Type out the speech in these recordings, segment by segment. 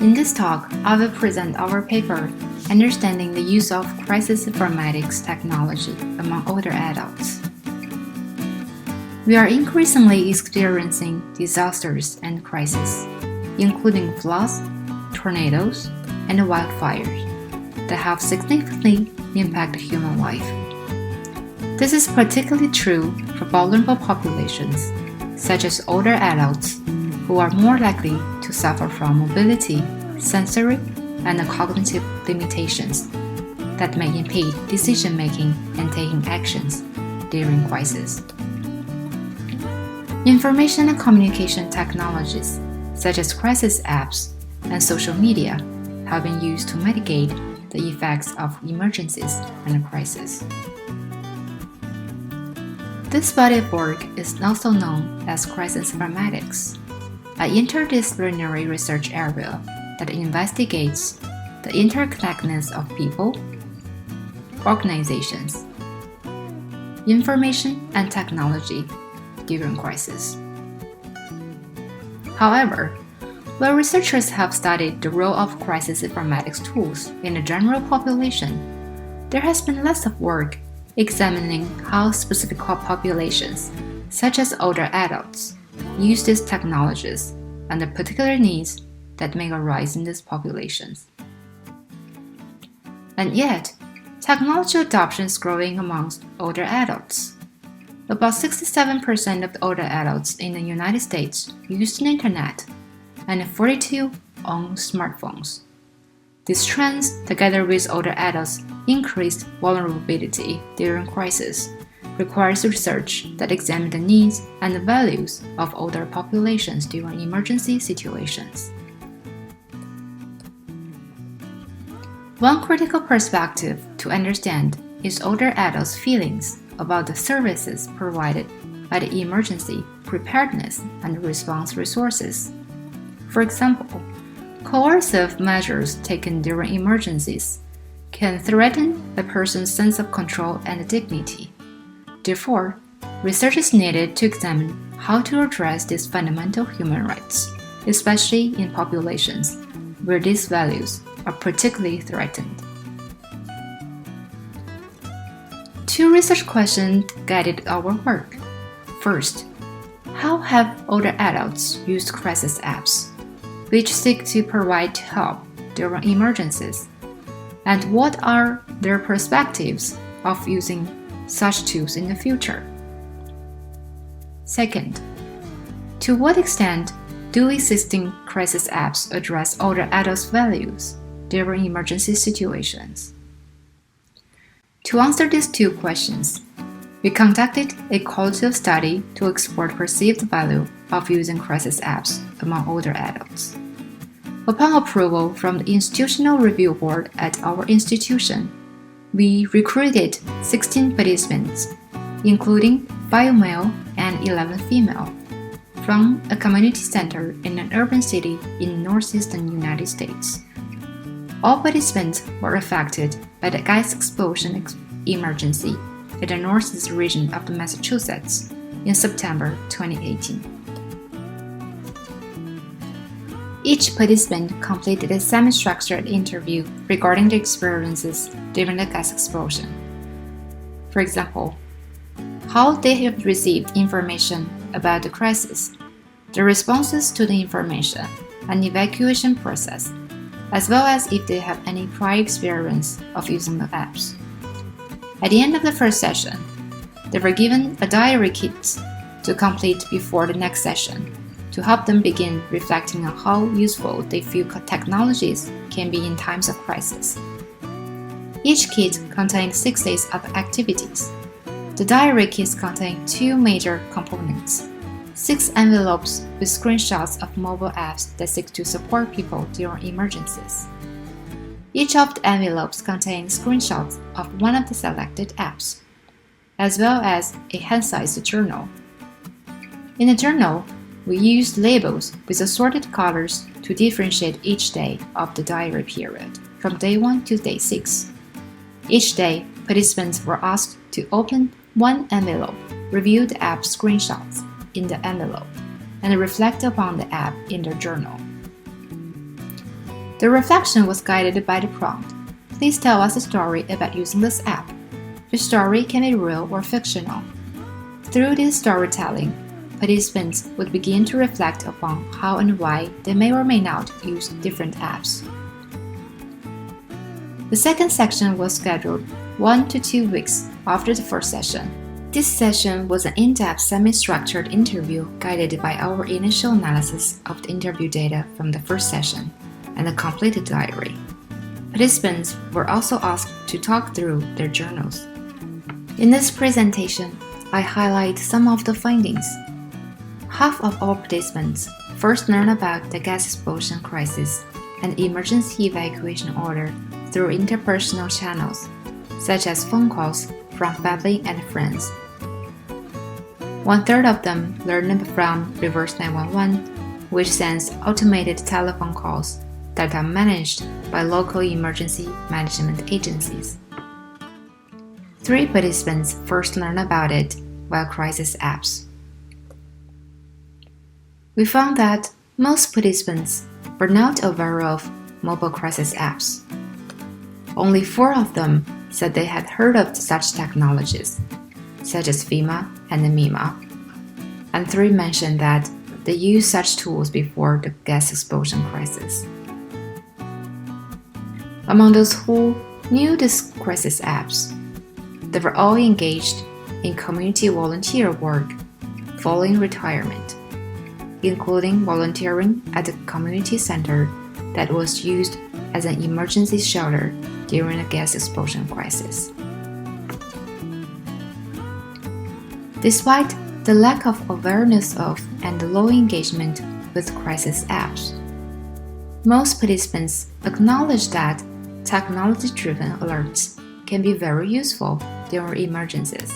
In this talk, I will present our paper, Understanding the Use of Crisis Informatics Technology Among Older Adults. We are increasingly experiencing disasters and crises, including floods, tornadoes, and wildfires, that have significantly impacted human life. This is particularly true for vulnerable populations, such as older adults, who are more likely to suffer from mobility, sensory, and cognitive limitations that may impede decision-making and taking actions during crisis. Information and communication technologies, such as crisis apps and social media, have been used to mitigate the effects of emergencies and crises. This body of work is also known as crisis informatics, an interdisciplinary research area that investigates the interconnectedness of people, organizations, information, and technology during crisis. However, while researchers have studied the role of crisis informatics tools in the general population, there has been less of work examining how specific populations, such as older adults, use these technologies and the particular needs that may arise in these populations. And yet, technology adoption is growing amongst older adults. About 67% of the older adults in the United States use the internet, and 42% own smartphones. These trends, together with older adults' increased vulnerability during crisis, requires research that examines the needs and the values of older populations during emergency situations. One critical perspective to understand is older adults' feelings about the services provided by the emergency preparedness and response resources. For example, coercive measures taken during emergencies can threaten a person's sense of control and dignity. Therefore, research is needed to examine how to address these fundamental human rights, especially in populations where these values are particularly threatened. Two research questions guided our work. First, how have older adults used crisis apps, which seek to provide help during emergencies? And what are their perspectives of using such tools in the future? Second, to what extent do existing crisis apps address older adults' values during emergency situations? To answer these two questions, we conducted a qualitative study to explore perceived value of using crisis apps among older adults. Upon approval from the Institutional Review Board at our institution, we recruited 16 participants, including 5 male and 11 female, from a community center in an urban city in northeastern United States. All participants were affected by the gas explosion emergency in the northeast region of Massachusetts in September 2018. Each participant completed a semi-structured interview regarding their experiences during the gas explosion. For example, how they have received information about the crisis, the responses to the information, and the evacuation process, as well as if they have any prior experience of using the apps. At the end of the first session, they were given a diary kit to complete before the next session to help them begin reflecting on how useful they feel technologies can be in times of crisis. Each kit contained 6 days of activities. The diary kits contain 2 major components: 6 envelopes with screenshots of mobile apps that seek to support people during emergencies. Each of the envelopes contains screenshots of one of the selected apps, as well as a hand-sized journal. In the journal, we used labels with assorted colors to differentiate each day of the diary period, from day 1 to day 6. Each day, participants were asked to open one envelope, review the app screenshots in the envelope, and reflect upon the app in their journal. The reflection was guided by the prompt. Please tell us a story about using this app. The story can be real or fictional. Through this storytelling, participants would begin to reflect upon how and why they may or may not use different apps. The second section was scheduled 1 to 2 weeks after the first session. This session was an in-depth semi-structured interview guided by our initial analysis of the interview data from the first session and a completed diary. Participants were also asked to talk through their journals. In this presentation, I highlight some of the findings. Half of all participants first learned about the gas explosion crisis and emergency evacuation order through interpersonal channels, such as phone calls from family and friends. 1/3 of them learned from Reverse 911, which sends automated telephone calls that are managed by local emergency management agencies. 3 participants first learned about it via crisis apps. We found that most participants were not aware of mobile crisis apps. Only 4 of them said they had heard of such technologies, such as FEMA and MEMA, and 3 mentioned that they used such tools before the gas explosion crisis. Among those who knew these crisis apps, they were all engaged in community volunteer work following retirement, including volunteering at a community center that was used as an emergency shelter during a gas explosion crisis. Despite the lack of awareness of and low engagement with crisis apps, most participants acknowledge that technology-driven alerts can be very useful during emergencies.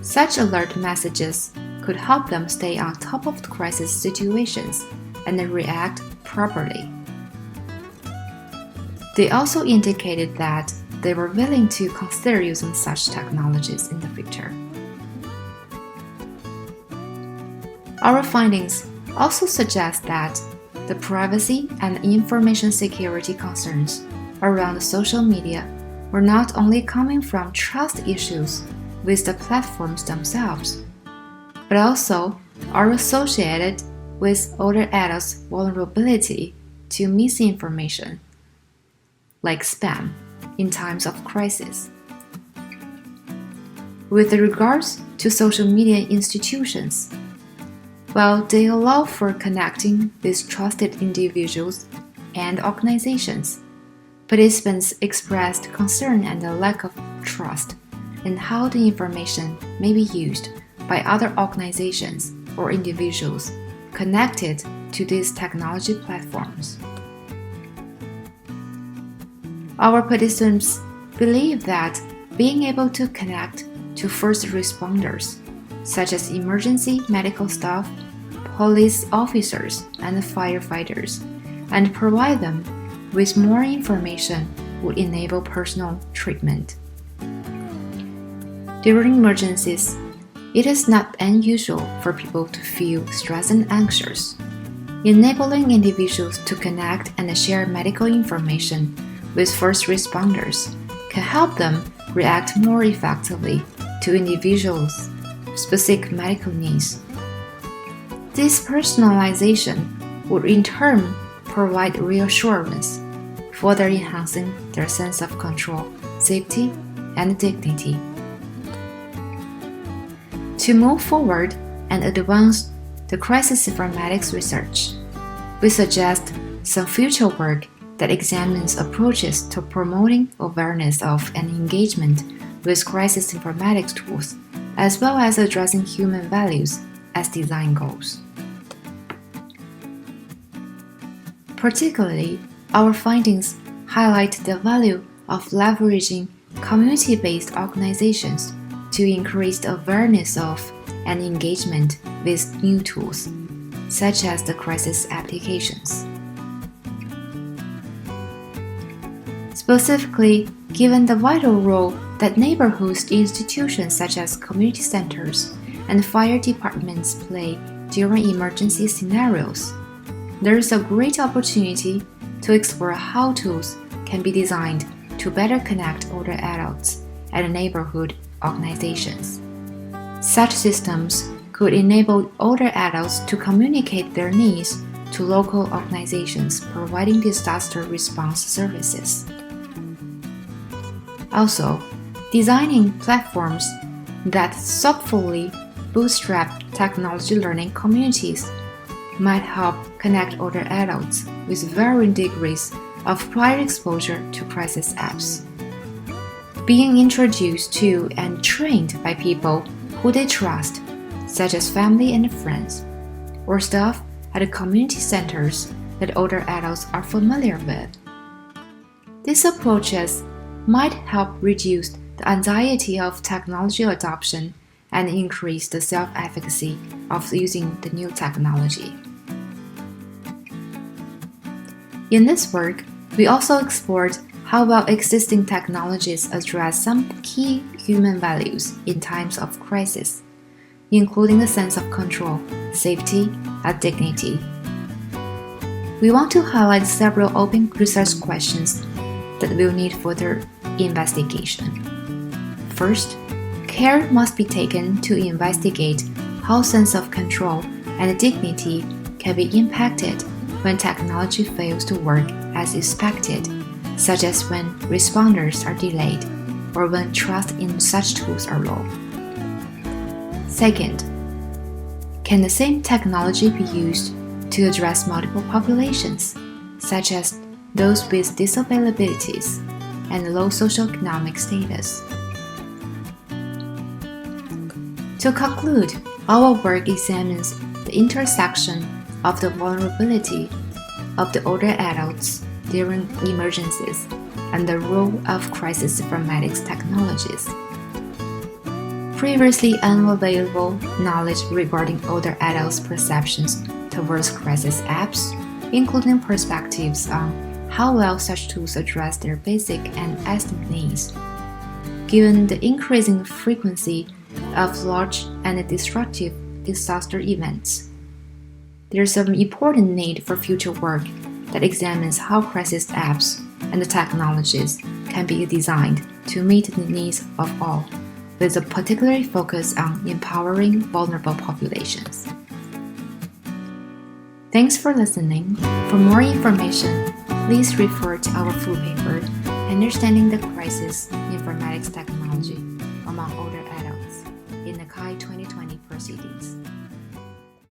Such alert messages could help them stay on top of the crisis situations and react properly. They also indicated that they were willing to consider using such technologies in the future. Our findings also suggest that the privacy and information security concerns around social media were not only coming from trust issues with the platforms themselves, but also are associated with older adults' vulnerability to misinformation, like spam, in times of crisis. With regards to social media institutions, while they allow for connecting with trusted individuals and organizations, participants expressed concern and a lack of trust in how the information may be used by other organizations or individuals connected to these technology platforms. Our participants believe that being able to connect to first responders, such as emergency medical staff, police officers, and firefighters, and provide them with more information would enable personal treatment. During emergencies, it is not unusual for people to feel stressed and anxious. Enabling individuals to connect and share medical information with first responders can help them react more effectively to individuals' specific medical needs. This personalization would in turn provide reassurance, further enhancing their sense of control, safety, and dignity. To move forward and advance the crisis informatics research, we suggest some future work that examines approaches to promoting awareness of and engagement with crisis informatics tools, as well as addressing human values as design goals. Particularly, our findings highlight the value of leveraging community-based organizations to increase the awareness of and engagement with new tools, such as the crisis applications. Specifically, given the vital role that neighborhood institutions such as community centers and fire departments play during emergency scenarios, there is a great opportunity to explore how tools can be designed to better connect older adults and neighborhood organizations. Such systems could enable older adults to communicate their needs to local organizations providing disaster response services. Also, designing platforms that thoughtfully bootstrap technology learning communities might help connect older adults with varying degrees of prior exposure to crisis apps. Being introduced to and trained by people who they trust, such as family and friends, or staff at community centers that older adults are familiar with. These approaches might help reduce the anxiety of technology adoption and increase the self-efficacy of using the new technology. In this work, we also explored how well existing technologies address some key human values in times of crisis, including the sense of control, safety, and dignity. We want to highlight several open research questions that will need further investigation. First, care must be taken to investigate how sense of control and dignity can be impacted when technology fails to work as expected, such as when responders are delayed or when trust in such tools are low. Second, can the same technology be used to address multiple populations, such as those with disabilities and low socioeconomic status? To conclude, our work examines the intersection of the vulnerability of the older adults during emergencies and the role of crisis informatics technologies. Previously unavailable knowledge regarding older adults' perceptions towards crisis apps, including perspectives on how well such tools address their basic and esteem needs. Given the increasing frequency of large and destructive disaster events, there is an important need for future work that examines how crisis apps and the technologies can be designed to meet the needs of all, with a particular focus on empowering vulnerable populations. Thanks for listening. For more information, please refer to our full paper, Understanding the Crisis Informatics Technology Among Older Adults, in the CHI 2020 Proceedings.